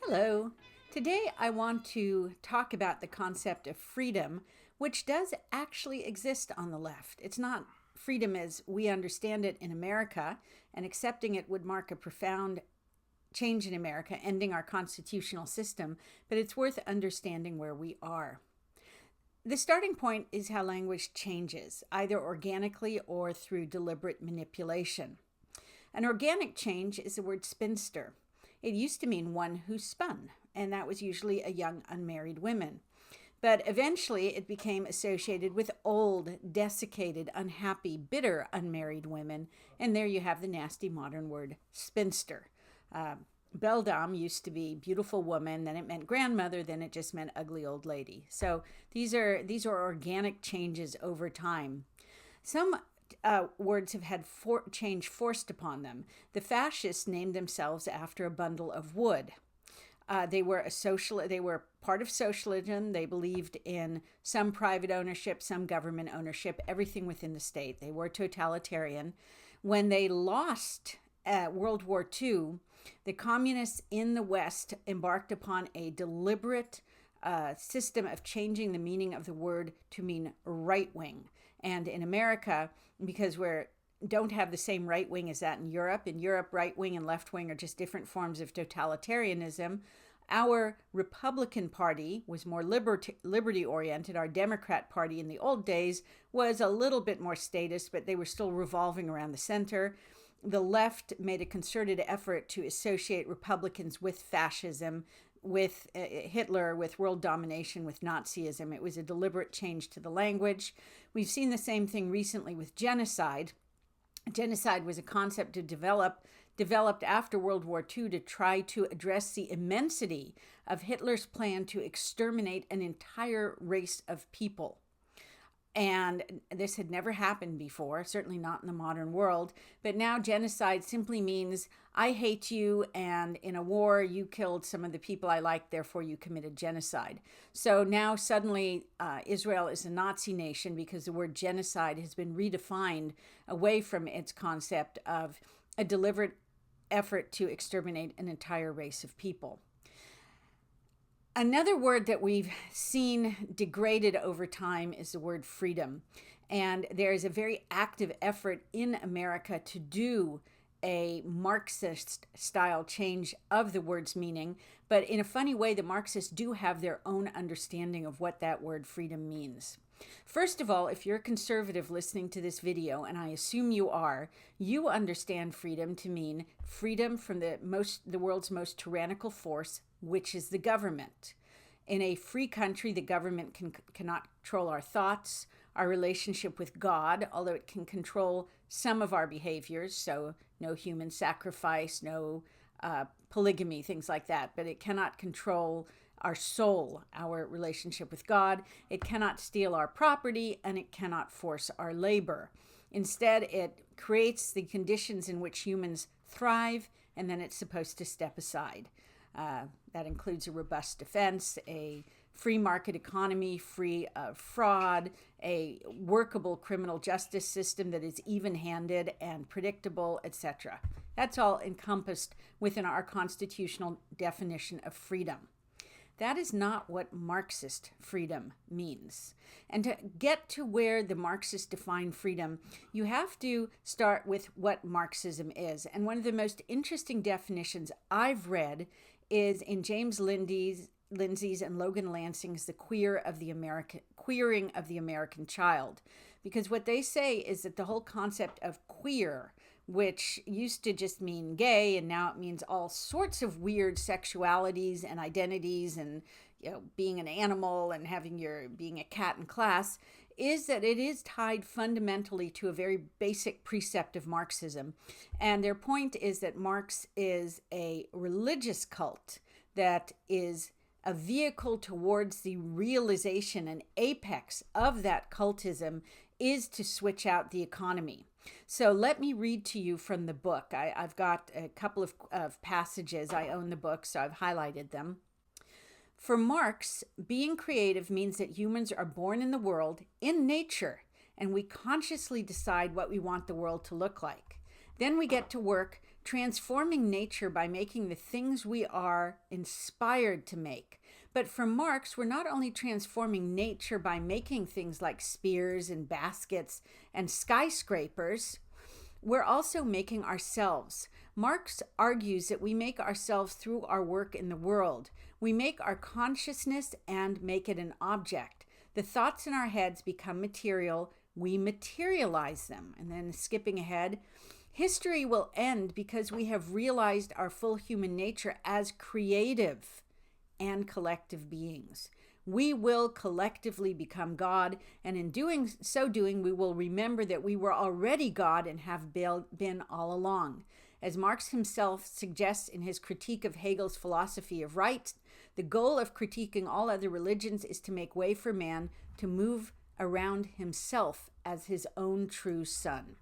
Hello. Today I want to talk about the concept of freedom, which does actually exist on the left. It's not freedom as we understand it in America, and accepting it would mark a profound change in America, ending our constitutional system, but it's worth understanding where we are. The starting point is how language changes, either organically or through deliberate manipulation. An organic change is the word spinster. It used to mean one who spun, and that was usually a young unmarried woman. But eventually it became associated with old, desiccated, unhappy, bitter unmarried women, and there you have the nasty modern word spinster. Beldam used to be beautiful woman, then it meant grandmother, then it just meant ugly old lady. So these are organic changes over time. Some words have had change forced upon them. The fascists named themselves after a bundle of wood. They were part of socialism. They believed in some private ownership, some government ownership, everything within the state. They were totalitarian. When they lost World War II, the communists in the West embarked upon a deliberate system of changing the meaning of the word to mean right wing. And in America, because we don't have the same right wing as that in Europe, right wing and left wing are just different forms of totalitarianism. Our Republican Party was more liberty oriented. Our Democrat Party in the old days was a little bit more statist, but they were still revolving around the center. The left made a concerted effort to associate Republicans with fascism, with Hitler, with world domination, with Nazism. It was a deliberate change to the language. We've seen the same thing recently with genocide. Genocide was a concept developed after World War II to try to address the immensity of Hitler's plan to exterminate an entire race of people. And this had never happened before, certainly not in the modern world. But now genocide simply means I hate you, and in a war you killed some of the people I like, therefore you committed genocide. So now suddenly Israel is a Nazi nation because the word genocide has been redefined away from its concept of a deliberate effort to exterminate an entire race of people. Another word that we've seen degraded over time is the word freedom. And there is a very active effort in America to do a Marxist style change of the word's meaning. But in a funny way, the Marxists do have their own understanding of what that word freedom means. First of all, if you're a conservative listening to this video, and I assume you are, you understand freedom to mean freedom from the world's most tyrannical force, which is the government. In a free country, the government cannot control our thoughts, our relationship with God, although it can control some of our behaviors, so no human sacrifice, no polygamy, things like that, but it cannot control our soul, our relationship with God. It cannot steal our property, and it cannot force our labor. Instead, it creates the conditions in which humans thrive, and then it's supposed to step aside. That includes a robust defense, a free market economy, free of fraud, a workable criminal justice system that is even-handed and predictable, etc. That's all encompassed within our constitutional definition of freedom. That is not what Marxist freedom means. And to get to where the Marxists define freedom, you have to start with what Marxism is. And one of the most interesting definitions I've read is in James Lindsay's and Logan Lansing's The Queering of the American Child. Because what they say is that the whole concept of queer, which used to just mean gay, and now it means all sorts of weird sexualities and identities, and being an animal and being a cat in class, is that it is tied fundamentally to a very basic precept of Marxism. And their point is that Marx is a religious cult that is a vehicle towards the realization and apex of that cultism is to switch out the economy. So let me read to you from the book. I've got a couple of passages. I own the book, so I've highlighted them. For Marx, being creative means that humans are born in the world, in nature, and we consciously decide what we want the world to look like. Then we get to work transforming nature by making the things we are inspired to make. But for Marx, we're not only transforming nature by making things like spears and baskets and skyscrapers, we're also making ourselves. Marx argues that we make ourselves through our work in the world. We make our consciousness and make it an object. The thoughts in our heads become material. We materialize them. And then skipping ahead, history will end because we have realized our full human nature as creative and collective beings. We will collectively become God, and in so doing, we will remember that we were already God and have been all along. As Marx himself suggests in his critique of Hegel's philosophy of right, the goal of critiquing all other religions is to make way for man to move around himself as his own true son.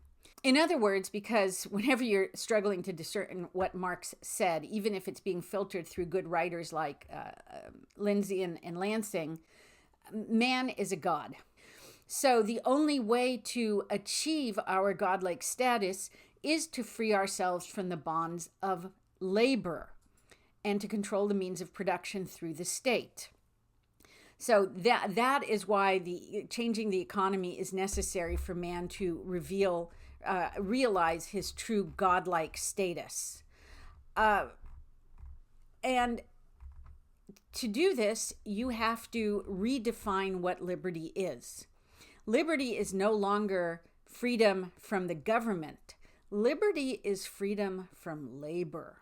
In other words, because whenever you're struggling to discern what Marx said, even if it's being filtered through good writers like Lindsay and Lansing, man is a god. So the only way to achieve our godlike status is to free ourselves from the bonds of labor and to control the means of production through the state. So that is why changing the economy is necessary for man to realize his true godlike status. And to do this, you have to redefine what liberty is. Liberty is no longer freedom from the government. Liberty is freedom from labor.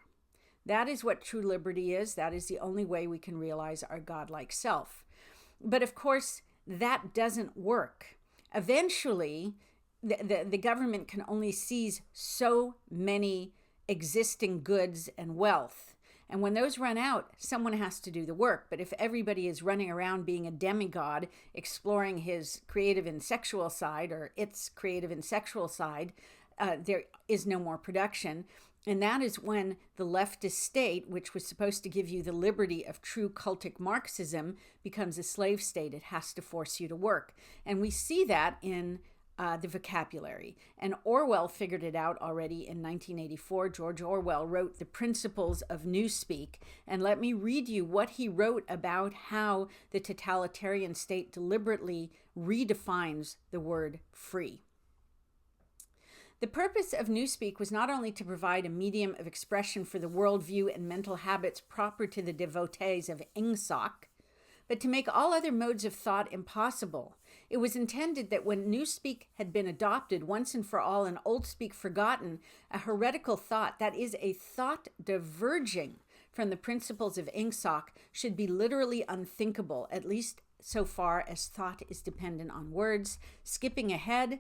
That is what true liberty is. That is the only way we can realize our godlike self. But of course, that doesn't work. Eventually, the government can only seize so many existing goods and wealth. And when those run out, someone has to do the work. But if everybody is running around being a demigod, exploring his creative and sexual side, or its creative and sexual side, there is no more production. And that is when the leftist state, which was supposed to give you the liberty of true cultic Marxism, becomes a slave state. It has to force you to work. And we see that in the vocabulary. And Orwell figured it out already in 1984. George Orwell wrote The Principles of Newspeak. And let me read you what he wrote about how the totalitarian state deliberately redefines the word free. The purpose of Newspeak was not only to provide a medium of expression for the worldview and mental habits proper to the devotees of Ingsoc, but to make all other modes of thought impossible. It was intended that when Newspeak had been adopted once and for all and Old Speak forgotten, a heretical thought, that is, a thought diverging from the principles of Ingsoc, should be literally unthinkable, at least so far as thought is dependent on words. Skipping ahead,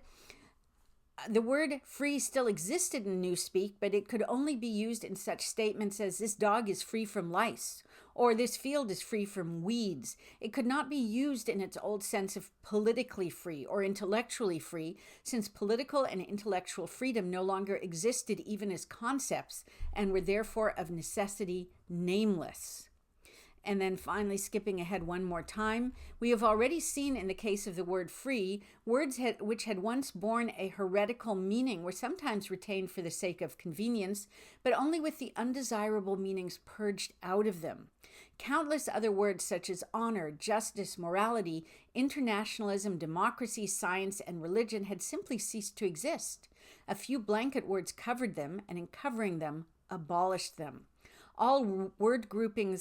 the word free still existed in Newspeak, but it could only be used in such statements as this dog is free from lice, or this field is free from weeds. It could not be used in its old sense of politically free or intellectually free, since political and intellectual freedom no longer existed even as concepts and were therefore of necessity nameless. And then finally, skipping ahead one more time, we have already seen in the case of the word free, words which had once borne a heretical meaning were sometimes retained for the sake of convenience, but only with the undesirable meanings purged out of them. Countless other words such as honor, justice, morality, internationalism, democracy, science, and religion had simply ceased to exist. A few blanket words covered them, and in covering them, abolished them. All words grouping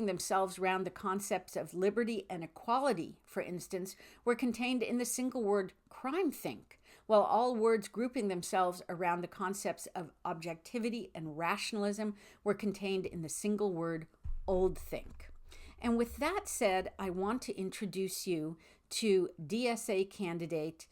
themselves around the concepts of liberty and equality, for instance, were contained in the single word crime think, while all words grouping themselves around the concepts of objectivity and rationalism were contained in the single word old think. And with that said, I want to introduce you to DSA candidate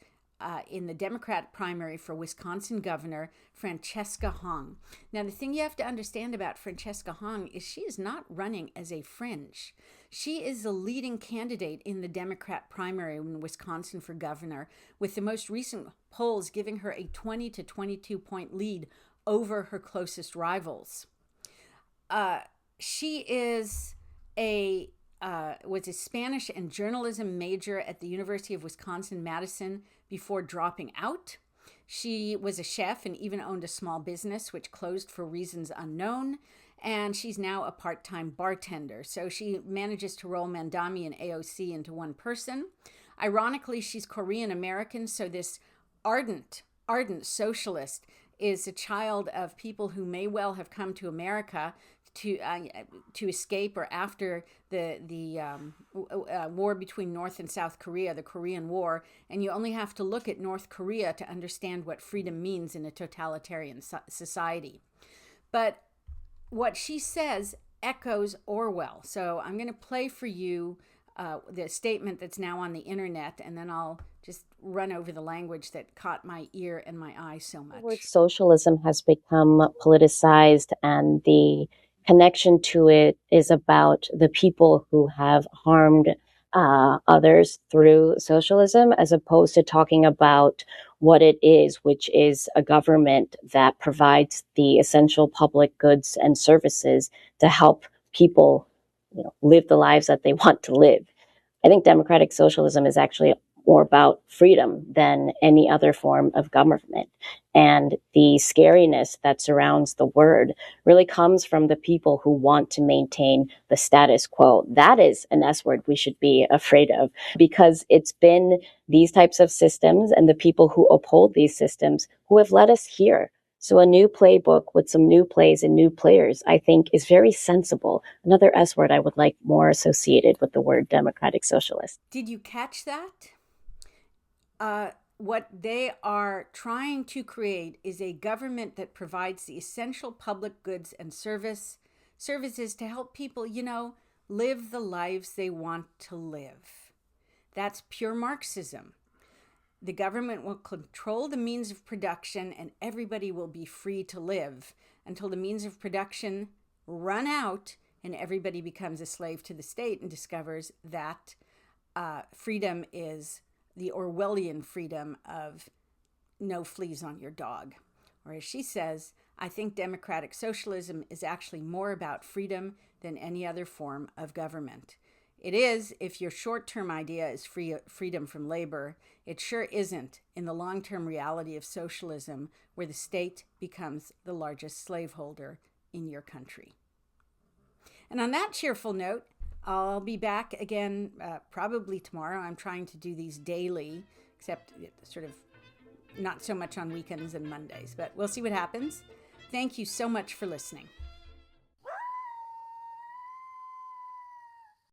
in the Democrat primary for Wisconsin governor, Francesca Hong. Now, the thing you have to understand about Francesca Hong is she is not running as a fringe. She is the leading candidate in the Democrat primary in Wisconsin for governor, with the most recent polls giving her a 20 to 22 point lead over her closest rivals. She is a was a Spanish and journalism major at the University of Wisconsin-Madison before dropping out. She was a chef and even owned a small business, which closed for reasons unknown. And she's now a part-time bartender. So she manages to roll Mandami and AOC into one person. Ironically, she's Korean American, so this ardent socialist is a child of people who may well have come to America to escape, or after the war between North and South Korea, the Korean War. And you only have to look at North Korea to understand what freedom means in a totalitarian society. But what she says echoes Orwell. So I'm going to play for you the statement that's now on the internet, and then I'll just run over the language that caught my ear and my eye so much. The word socialism has become politicized, and the connection to it is about the people who have harmed others through socialism, as opposed to talking about what it is, which is a government that provides the essential public goods and services to help people, live the lives that they want to live. I think democratic socialism is actually more about freedom than any other form of government. And the scariness that surrounds the word really comes from the people who want to maintain the status quo. That is an S word we should be afraid of, because it's been these types of systems and the people who uphold these systems who have led us here. So a new playbook with some new plays and new players, I think, is very sensible. Another S word I would like more associated with the word democratic socialist. Did you catch that? What they are trying to create is a government that provides the essential public goods and services to help people, live the lives they want to live. That's pure Marxism. The government will control the means of production, and everybody will be free to live until the means of production run out and everybody becomes a slave to the state and discovers that freedom is the Orwellian freedom of no fleas on your dog. Or as she says, I think democratic socialism is actually more about freedom than any other form of government. It is, if your short-term idea is freedom from labor. It sure isn't in the long-term reality of socialism, where the state becomes the largest slaveholder in your country. And on that cheerful note, I'll be back again probably tomorrow. I'm trying to do these daily, except sort of not so much on weekends and Mondays, but we'll see what happens. Thank you so much for listening.